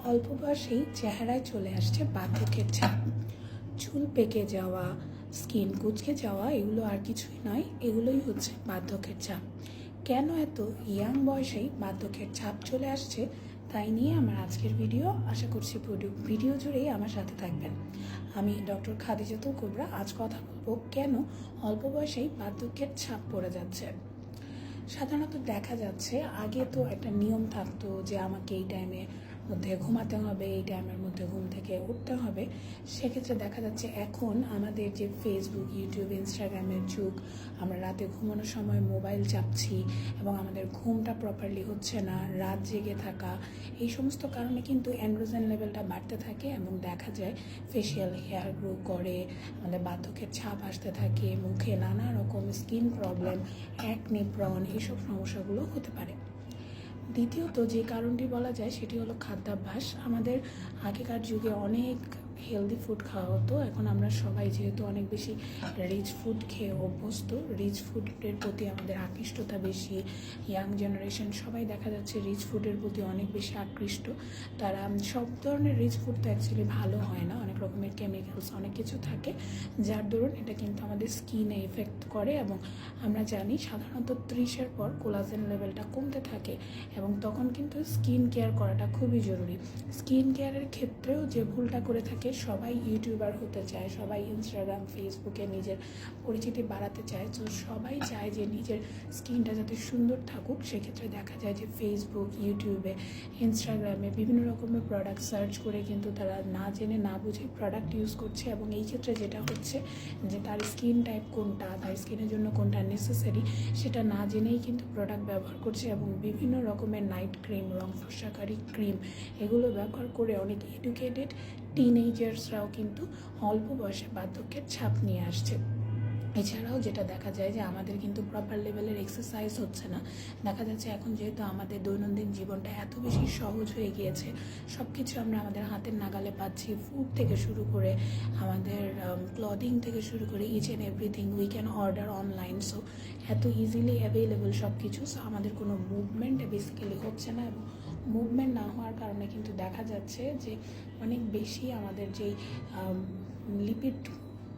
অল্প বয়সেই চেহারায় চলে আসছে বার্ধক্যের ছাপ। চুল পেকে যাওয়া, স্কিন কুঁচকে যাওয়া এগুলো আর কিছুই নয়, এগুলোই হচ্ছে বার্ধক্যের ছাপ। কেন এত ইয়াং বয়সেই বার্ধক্যের ছাপ চলে আসছে তাই নিয়ে আমার আজকের ভিডিও। আশা করছি ভিডিও জুড়েই আমার সাথে থাকবেন। আমি ডক্টর খাদিজাতুল কুবরা। আজ কথা বলবো কেন অল্প বয়সেই বার্ধক্যের ছাপ পড়ে যাচ্ছে। সাধারণত দেখা যাচ্ছে আগে তো একটা নিয়ম থাকতো যে আমাকে এই টাইমে মধ্যে ঘুমাতে হবে, এই টাইমের মধ্যে ঘুম থেকে উঠতে হবে। সেক্ষেত্রে দেখা যাচ্ছে এখন আমাদের যে ফেসবুক, ইউটিউব, ইনস্টাগ্রামের যুগ, আমরা রাতে ঘুমানোর সময় মোবাইল চাপছি এবং আমাদের ঘুমটা প্রপারলি হচ্ছে না, রাত জেগে থাকা, এই সমস্ত কারণে কিন্তু অ্যান্ড্রোজেন লেভেলটা বাড়তে থাকে এবং দেখা যায় ফেশিয়াল হেয়ার গ্রো করে, আমাদের বার্ধক্যের ছাপ আসতে থাকে, মুখে নানা রকম স্কিন প্রবলেম, অ্যাকনে, ব্রণ, এইসব সমস্যাগুলো হতে পারে। দ্বিতীয়ত যে কারণটি বলা যায় সেটি হলো খাদ্যাভ্যাস। আমাদের আগেকার যুগে অনেক হেলদি ফুড খাওয়া হতো, এখন আমরা সবাই যেহেতু অনেক বেশি রিচ ফুড খেয়ে অভ্যস্ত, রিচ ফুডের প্রতি আমাদের আকৃষ্টতা বেশি। ইয়াং জেনারেশন সবাই দেখা যাচ্ছে রিচ ফুডের প্রতি অনেক বেশি আকৃষ্ট। তারা সব ধরনের রিচ ফুড তো অ্যাকচুয়ালি ভালো হয় না, অনেক রকমের কেমিক্যালস অনেক কিছু থাকে, যার দরুন এটা কিন্তু আমাদের স্কিনে এফেক্ট করে। এবং আমরা জানি সাধারণত 30-এর পর কোলাজেন লেভেলটা কমতে থাকে এবং তখন কিন্তু স্কিন কেয়ার করাটা খুবই জরুরি। স্কিন কেয়ারের ক্ষেত্রেও যে ভুলটা করে থাকে, সবাই ইউটিউবার হতে চায়, সবাই ইনস্টাগ্রাম, ফেসবুকে নিজের পরিচিতি বাড়াতে চায়, তো সবাই চায় যে নিজের স্কিনটা যাতে সুন্দর থাকুক। সেক্ষেত্রে দেখা যায় যে ফেসবুক, ইউটিউবে, ইনস্টাগ্রামে বিভিন্ন রকমের প্রোডাক্ট সার্চ করে কিন্তু তারা না জেনে না বুঝে প্রোডাক্ট ইউজ করছে এবং এই ক্ষেত্রে যেটা হচ্ছে যে তার স্কিন টাইপ কোনটা, তার স্কিনের জন্য কোনটা নেসেসারি সেটা না জেনেই কিন্তু প্রোডাক্ট ব্যবহার করছে এবং বিভিন্ন রকমের নাইট ক্রিম, রং ফর্সাকারী ক্রিম এগুলো ব্যবহার করে অনেক এডুকেটেড টিনেজার্সরাও কিন্তু অল্প বয়সে বার্ধক্যের ছাপ নিয়ে আসছে। এছাড়াও যেটা দেখা যায় যে আমাদের কিন্তু প্রপার লেভেলের এক্সারসাইজ হচ্ছে না। দেখা যাচ্ছে এখন যেহেতু আমাদের দৈনন্দিন জীবনটা এত বেশি সহজ হয়ে গিয়েছে, সব কিছু আমরা আমাদের হাতের নাগালে পাচ্ছি, ফুড থেকে শুরু করে আমাদের ক্লদিং থেকে শুরু করে each and everything we can order online. So এত ইজিলি অ্যাভেলেবল সব কিছু, সো আমাদের কোনো মুভমেন্ট বেসিক্যালি হচ্ছে না এবং মুভমেন্ট না হওয়ার কারণে কিন্তু দেখা যাচ্ছে যে অনেক বেশি আমাদের যেই লিপিড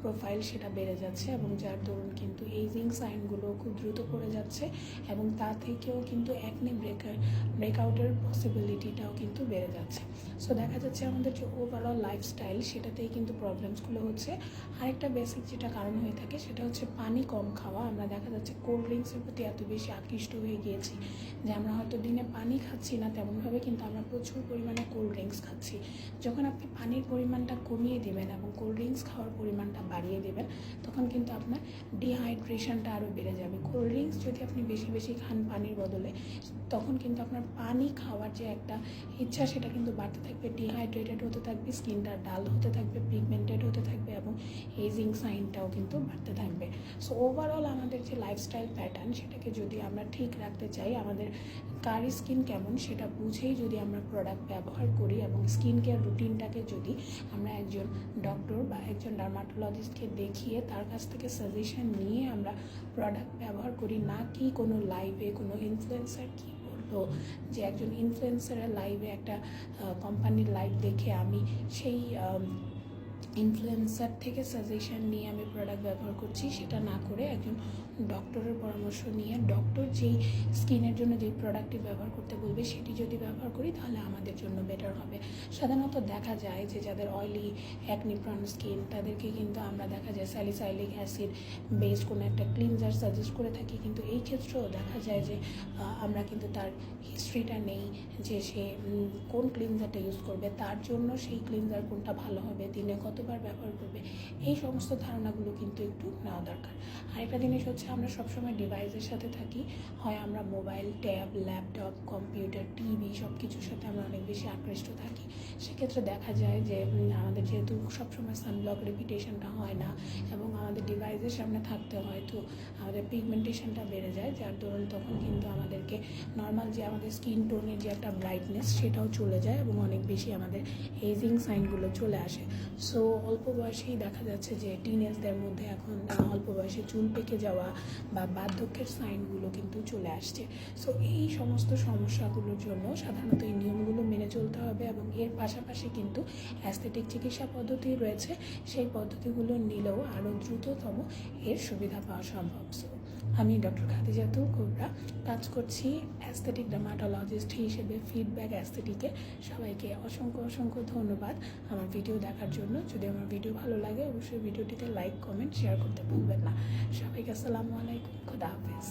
প্রোফাইল সেটা বেড়ে যাচ্ছে এবং যার দরুন কিন্তু এইজিং সাইনগুলো খুব দ্রুত পড়ে যাচ্ছে এবং তা থেকেও কিন্তু অ্যাকনে ব্রেকআউটের পসিবিলিটিটাও কিন্তু বেড়ে যাচ্ছে। সো দেখা যাচ্ছে আমাদের যে ওভারঅল লাইফস্টাইল সেটাতেই কিন্তু প্রবলেমসগুলো হচ্ছে। আরেকটা বেসিক যেটা কারণ হয়ে থাকে সেটা হচ্ছে পানি কম খাওয়া। আমরা দেখা যাচ্ছে কোল্ড ড্রিঙ্কসের প্রতি এত বেশি আকৃষ্ট হয়ে গিয়েছি যে আমরা হয়তো দিনে পানি খাচ্ছি না তেমনভাবে, কিন্তু আমরা প্রচুর পরিমাণে কোল্ড ড্রিঙ্কস খাচ্ছি। যখন আপনি পানির পরিমাণটা কমিয়ে দেবেন এবং কোল্ড ড্রিঙ্কস খাওয়ার পরিমাণটা বাড়িয়ে দেবেন, তখন কিন্তু আপনার ডিহাইড্রেশনটা আরও বেড়ে যাবে। কোল্ড ড্রিঙ্কস যদি আপনি বেশি বেশি খান পানির বদলে, তখন কিন্তু আপনার পানি খাওয়ার যে একটা ইচ্ছা সেটা কিন্তু বাড়তে থাকবে, ডিহাইড্রেটেড হতে থাকবে, স্কিনটা ডাল হতে থাকবে, পিগমেন্টেড হতে থাকবে এবং এজিং সাইনটাও কিন্তু বাড়তে থাকবে। সো ওভারঅল আমাদের যে লাইফস্টাইল প্যাটার্ন সেটাকে যদি আমরা ঠিক রাখতে চাই, আমাদের কার স্কিন কেমন সেটা বুঝেই যদি আমরা প্রোডাক্ট ব্যবহার করি এবং স্কিন কেয়ার রুটিনটাকে যদি আমরা একজন ডক্টর বা একজন ডার্মাটোলজিস্টকে দেখিয়ে তার কাছ থেকে সাজেশন নিয়ে আমরা প্রোডাক্ট ব্যবহার করি, না কি কোনো লাইভে কোনো ইনফ্লুয়েন্সার কী বললো, যে একজন ইনফ্লুয়েন্সারের লাইভে একটা কোম্পানির লাইভ দেখে আমি সেই ইনফ্লুয়েন্সার থেকে সাজেশন নিয়ে আমি প্রোডাক্ট ব্যবহার করছি, সেটা না করে একজন ডক্টরের পরামর্শ নিয়ে ডক্টর যেই স্কিনের জন্য যেই প্রোডাক্টটি ব্যবহার করতে বলবে সেটি যদি ব্যবহার করি তাহলে আমাদের জন্য বেটার হবে। সাধারণত দেখা যায় যে যাদের অয়েলি অ্যাকনি প্রন স্কিন তাদেরকে কিন্তু আমরা দেখা যায় স্যালিসাইলিক অ্যাসিড বেসড কোনো একটা ক্লিনজার সাজেস্ট করে থাকি, কিন্তু এই ক্ষেত্রেও দেখা যায় যে আমরা কিন্তু তার হিস্ট্রিটা নেই যে সে কোন ক্লিনজারটা ইউজ করবে, তার জন্য সেই ক্লিনজার কোনটা ভালো হবে, দিনে কতবার ব্যবহার করবে, এই সমস্ত ধারণাগুলো কিন্তু একটু নেওয়া দরকার। আরেকটা জিনিস হচ্ছে আমরা সবসময় ডিভাইসের সাথে থাকি, হয় আমরা mobile, tab, laptop, computer, TV সব কিছুর সাথে আমরা অনেক বেশি আকৃষ্ট থাকি। সেক্ষেত্রে দেখা যায় যে আমাদের যেহেতু সবসময় সানব্লক রিপিটেশনটা হয় না এবং আমাদের ডিভাইসের সামনে থাকতে হয়, তো আমাদের পিগমেন্টেশনটা বেড়ে যায়, যার দরুন তখন কিন্তু আমাদেরকে নর্মাল যে আমাদের স্কিন টোনের যে একটা ব্রাইটনেস সেটাও চলে যায় এবং অনেক বেশি আমাদের এজিং সাইনগুলো চলে আসে। সো অল্প বয়সেই দেখা যাচ্ছে যে টিনেজদের মধ্যে এখন অল্প বয়সে চুল পেকে যাওয়া বা বার্ধক্যের সাইনগুলো কিন্তু চলে আসছে। সো এই সমস্ত সমস্যাগুলোর জন্য সাধারণত এই নিয়মগুলো মেনে চলতে হবে, এবং এর পাশাপাশি কিন্তু অ্যাস্থেটিক চিকিৎসা পদ্ধতি রয়েছে, সেই পদ্ধতিগুলো নিলেও আরও দ্রুততম এর সুবিধা পাওয়া সম্ভব। সো আমি ডক্টর খাদিজাতুল কুবরা, কাজ করছি অ্যাস্থেটিক ডার্মাটোলজিস্ট হিসেবে ফিডব্যাক অ্যাস্থেটিকে। সবাইকে অসংখ্য ধন্যবাদ আমার ভিডিও দেখার জন্য। যদি আমার ভিডিও ভালো লাগে অবশ্যই ভিডিওটিতে লাইক, কমেন্ট, শেয়ার করতে ভুলবেন না। সবাইকে আসসালামু আলাইকুম, খুদা হাফেজ।